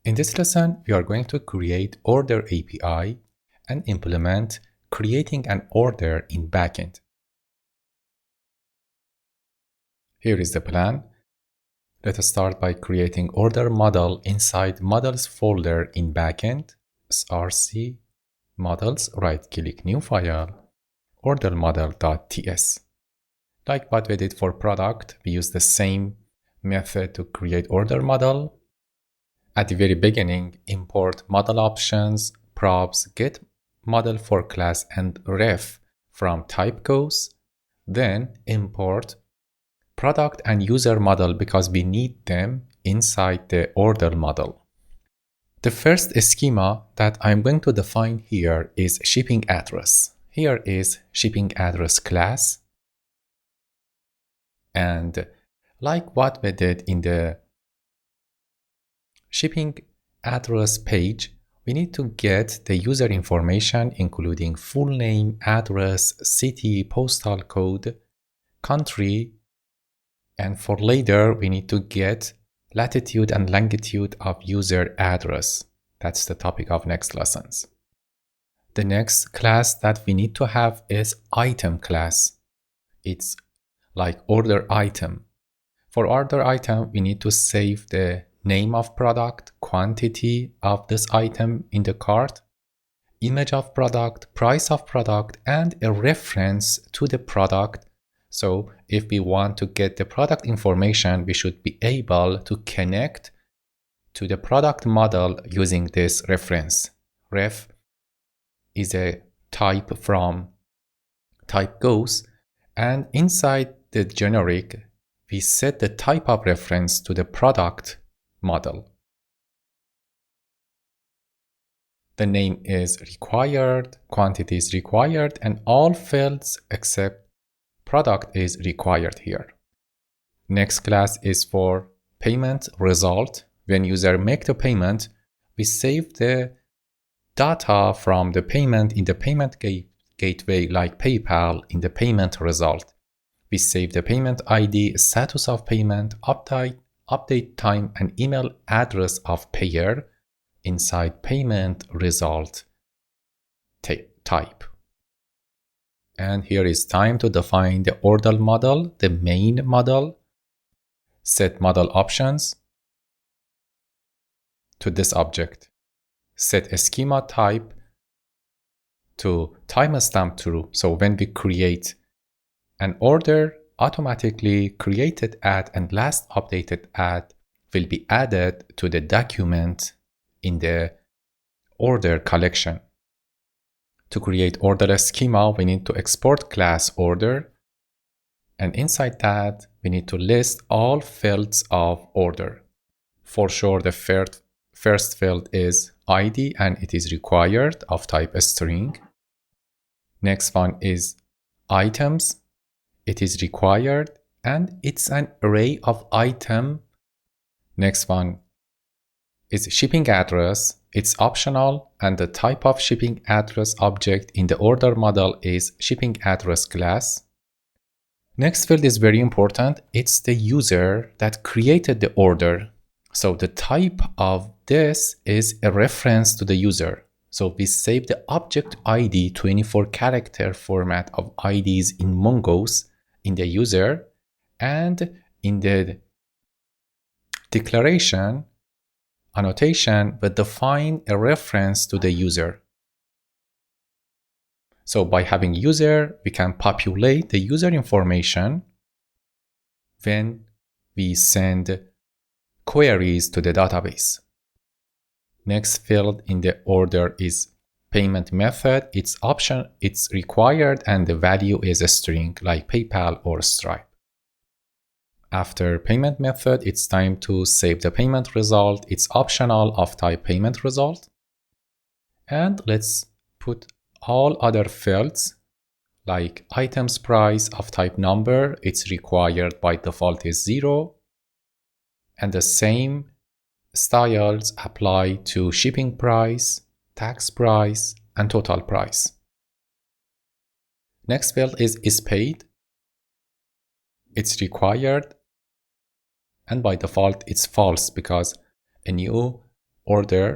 In this lesson, we are going to create Order API and implement creating an order in backend. Here is the plan. Let us start by creating order model inside models folder in backend, src models, right-click new file, order model.ts. Like what we did for product, we use the same method to create order model. At the very beginning, import model options, props, get model for class and ref from typecause. Then import product and user model because we need them inside the order model. The first schema that I'm going to define here is shipping address. Here is shipping address class. And like what we did in the shipping address page, we need to get the user information including full name, address, city, postal code, country, and for later we need to get latitude and longitude of user address. That's the topic of next lessons. The next class that we need to have is item class. It's like order item. For order item, we need to save the name of product, quantity of this item in the cart, image of product, price of product, and a reference to the product. So if we want to get the product information, we should be able to connect to the product model using this reference. Ref is a type from typecause, and inside the generic, we set the type of reference to the product model. The name is required, quantity is required, and all fields except product is required here. Next class is for payment result. When user make the payment, we save the data from the payment in the payment gateway like PayPal in the payment result. We save the payment ID, status of payment, update time, and email address of payer inside payment result type. And here is time to define the order model, the main model. Set model options to this object. Set a schema type to timestamp true. So when we create an order, automatically created at and last updated at will be added to the document in the order collection. To create order schema, we need to export class order. And inside that, we need to list all fields of order. For sure, the first field is ID and it is required of type string. Next one is items. It is required and it's an array of item. Next one is shipping address. It's optional and the type of shipping address object in the order model is shipping address class. Next field is very important. It's the user that created the order. So the type of this is a reference to the user. So we save the object ID 24 character format of IDs in Mongoose in the user, and in the declaration annotation we define a reference to the user. So by having user, we can populate the user information when we send queries to the database. Next field in the order is payment method. It's option, it's required, and the value is a string like PayPal or Stripe. After payment method, it's time to save the payment result. It's optional of type payment result. And let's put all other fields like items price of type number. It's required by default is 0. And the same styles apply to shipping price, tax price, and total price. Next field is paid. It's required, and by default it's false because a new order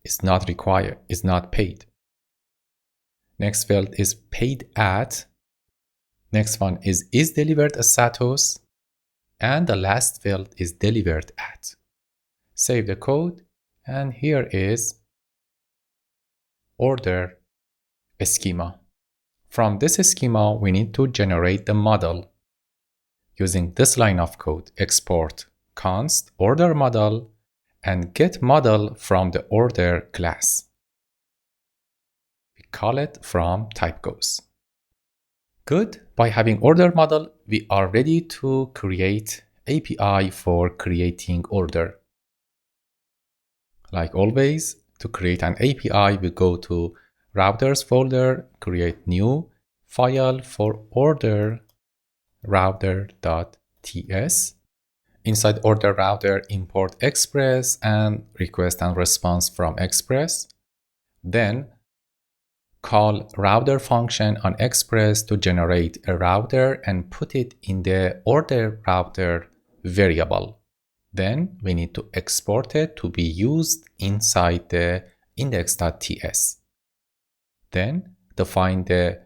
is not required, is not paid. Next field is paid at. Next one is delivered a status. And the last field is delivered at. Save the code, and here is order schema. From this schema, we need to generate the model. Using this line of code, export const order model and get model from the order class. We call it from typegoes. Good. By having order model, we are ready to create API for creating order. Like always, to create an API, we go to routers folder, create new file for order router.ts. Inside order router, import express and request and response from express. Then call router function on express to generate a router and put it in the order router variable. Then we need to export it to be used inside the index.ts. Then define the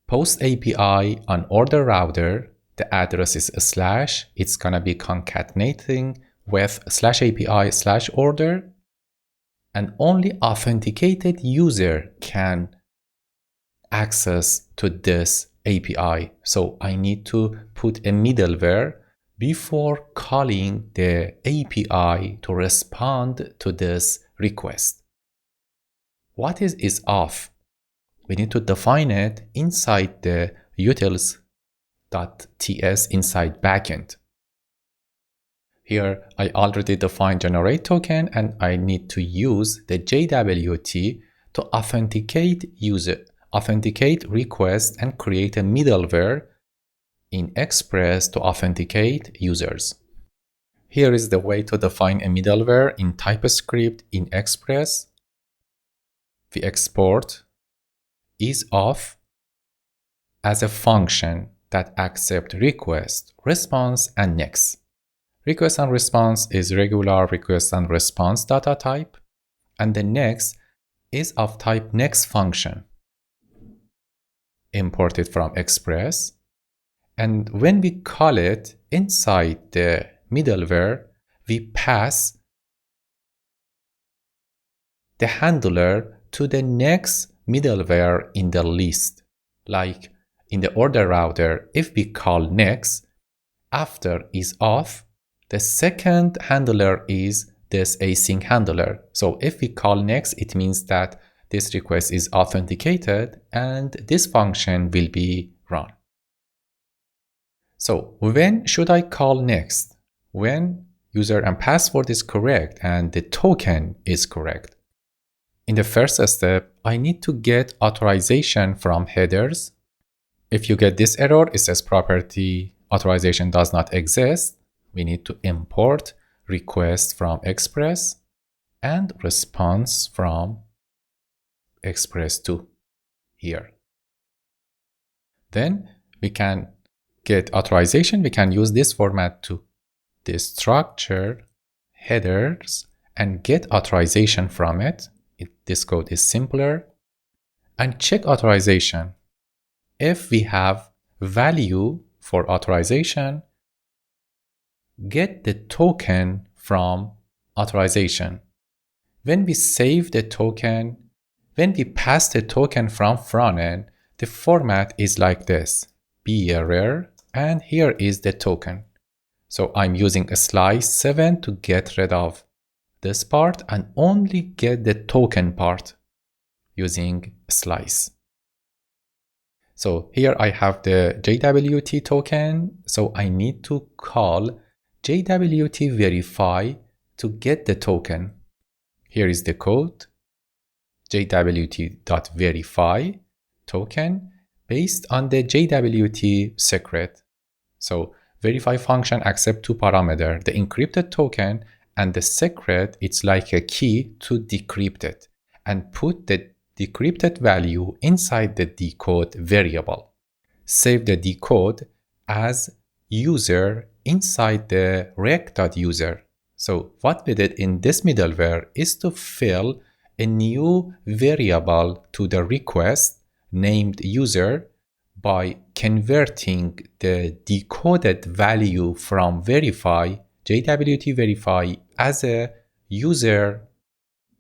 post API on order router. The address is /. It's gonna be concatenating with /API/order. And only authenticated user can access to this API. So I need to put a middleware before calling the API to respond to this request. What is auth? We need to define it inside the utils.ts inside backend. Here, I already defined generate token, and I need to use the JWT to authenticate request and create a middleware in Express to authenticate users. Here is the way to define a middleware in TypeScript in Express. We export isAuth as a function that accepts request, response, and next. Request and response is regular request and response data type, and the next is of type next function. Import it from Express, and when we call it inside the middleware, we pass the handler to the next middleware in the list. Like in the order router, if we call next, after isAuth, the second handler is this async handler. So if we call next, it means that this request is authenticated and this function will be run. So when should I call next? When user and password is correct and the token is correct. In the first step, I need to get authorization from headers. If you get this error, it says property authorization does not exist. We need to import request from Express and response from Express2 here. Then we can get authorization. We can use this format to destructure headers and get authorization from it. This code is simpler. And check authorization. If we have value for authorization, get the token from authorization. When we save the token, when we pass the token from frontend, the format is like this: bearer, and here is the token. So I'm using a slice 7 to get rid of this part and only get the token part using slice. So here I have the JWT token. So I need to call JWT verify to get the token. Here is the code, jwt.verify token based on the JWT secret. So verify function accept two parameters, the encrypted token and the secret. It's like a key to decrypt it and put the decrypted value inside the decode variable. Save the decode as user inside the rec.user. So what we did in this middleware is to fill a new variable to the request named user by converting the decoded value from verify, JWT verify, as a user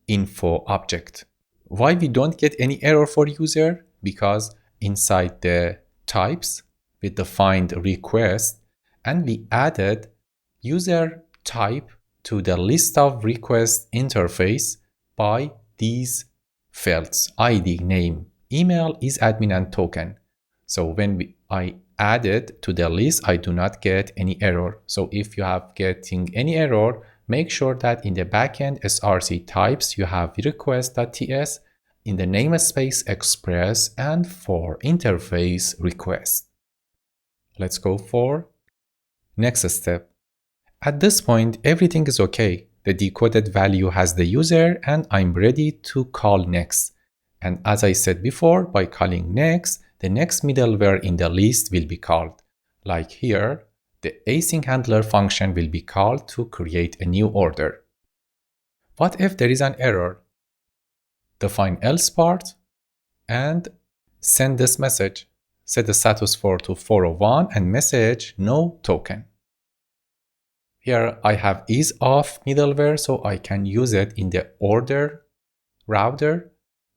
info object. Why we don't get any error for user? Because inside the types we defined request and we added user type to the list of request interface by these fields: ID, name, email, is admin, and token. So when I add it to the list, I do not get any error. So if you have getting any error, make sure that in the backend src types you have request.ts, in the namespace express, and for interface request. Let's go for next step. At this point, everything is okay. The decoded value has the user and I'm ready to call next. And as I said before, by calling next, the next middleware in the list will be called. Like here, the async handler function will be called to create a new order. What if there is an error? Define else part and send this message. Set the status for to 401 and message no token. Here I have is off middleware, so I can use it in the order router.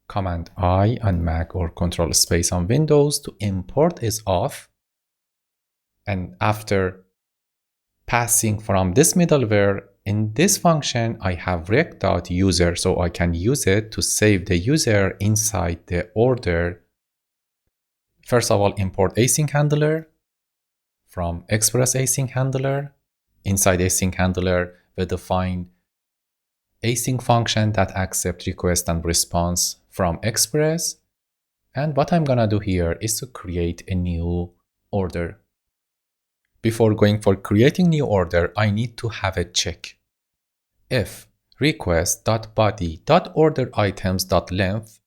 Command I on Mac or Control Space on Windows to import is off. And after passing from this middleware, in this function I have rec.user, so I can use it to save the user inside the order. First of all, import async handler from express async handler. Inside async handler, we define async function that accepts request and response from express. And what I'm gonna do here is to create a new order. Before going for creating new order, I need to have a check. If request.body.orderItems.length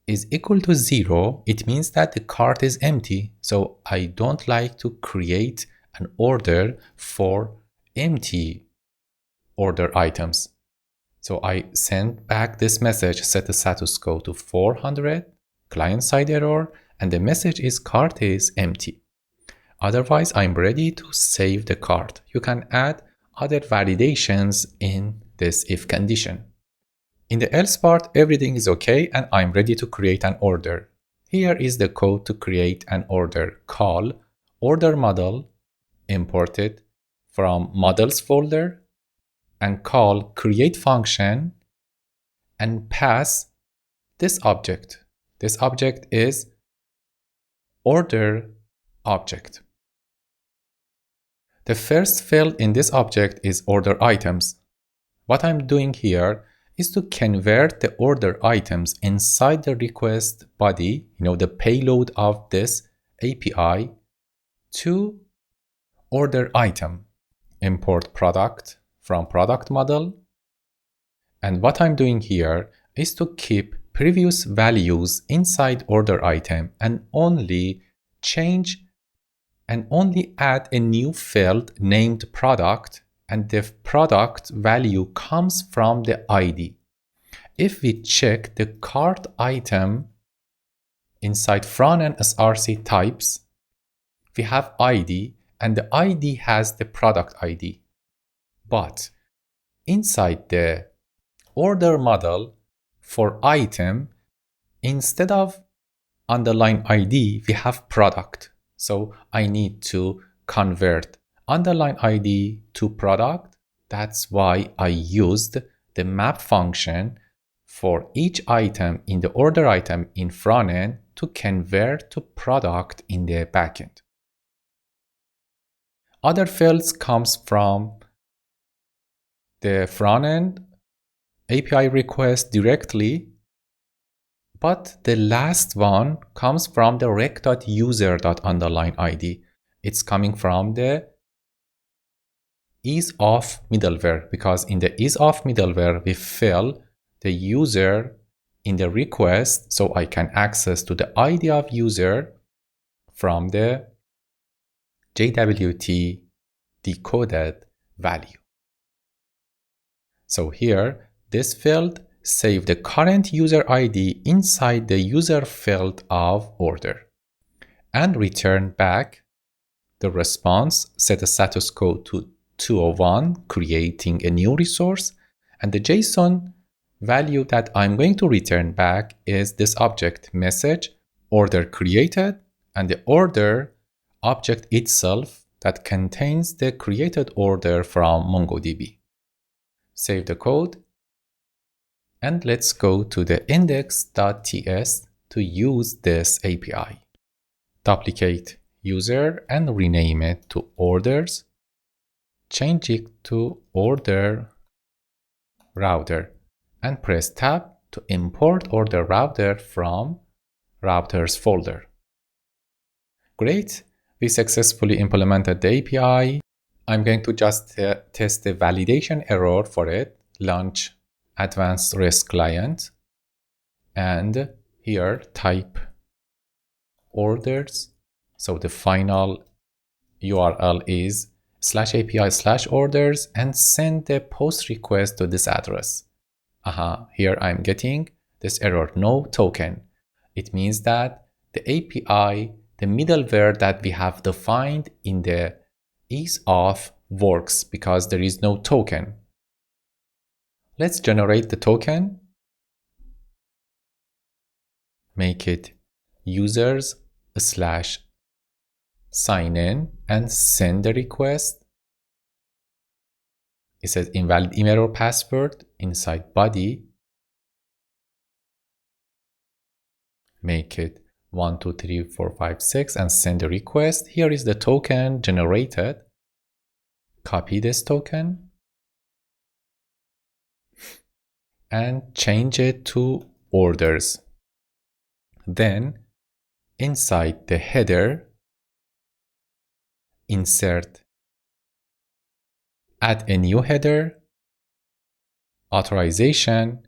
is equal to 0, it means that the cart is empty. So I don't like to create an order for empty order items. So I send back this message, set the status quo to 400, client-side error, and the message is cart is empty. Otherwise, I'm ready to save the cart. You can add other validations in this if condition. In the else part, everything is okay and I'm ready to create an order. Here is the code to create an order. Call order model, import it from models folder, and call create function and pass this object. This object is order object. The first field in this object is order items. What I'm doing here is to convert the order items inside the request body, the payload of this API, to order item. Import product from product model. And what I'm doing here is to keep previous values inside order item and only change and only add a new field named product, and the product value comes from the ID. If we check the cart item inside front-end src types, we have ID and the ID has the product ID. But inside the order model for item, instead of underline ID, we have product. So I need to convert underline ID to product. That's why I used the map function for each item in the order item in front end to convert to product in the backend. Other fields comes from the front end API request directly, but the last one comes from the rec.user.underline-id. It's coming from the is-off middleware, because in the is-off middleware, we fill the user in the request, so I can access to the ID of user from the JWT decoded value. So here, this field save the current user ID inside the user field of order and return back the response, set a status code to 201, creating a new resource, and the JSON value that I'm going to return back is this object message order created and the order object itself that contains the created order from MongoDB. Save the code and let's go to the index.ts to use this API. Duplicate user and rename it to orders. Change it to order router and press tab to import order router from routers folder. Great, we successfully implemented the API. I'm going to just test the validation error for it. Launch Advanced REST Client and here type orders. So the final URL is /API/orders and send the post request to this address. Here I'm getting this error, no token. It means that the API, the middleware that we have defined in the ease of works because there is no token. Let's generate the token. Make it users/sign-in and send the request. It says invalid email or password inside body. Make it 1, 2, 3, 4, 5, 6 and send the request. Here is the token generated. Copy this token and change it to orders. Then inside the header, add a new header, authorization,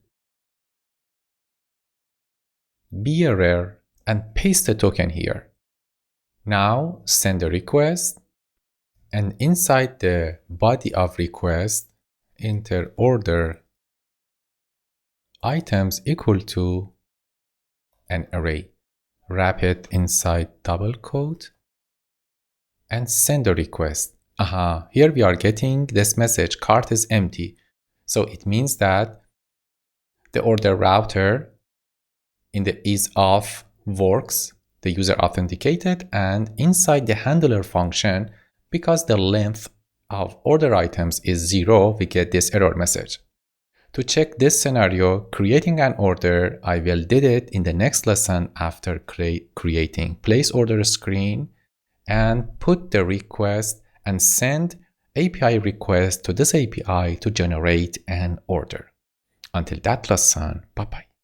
bearer, and paste the token here. Now send the request and inside the body of request, enter order items equal to an array. Wrap it inside double quote and send the request. Here we are getting this message, cart is empty. So it means that the order router in the ease of works, the user authenticated, and inside the handler function, because the length of order items is 0, we get this error message. To check this scenario, creating an order, I will did it in the next lesson after creating place order screen and put the request and send API request to this API to generate an order. Until that lesson, bye-bye.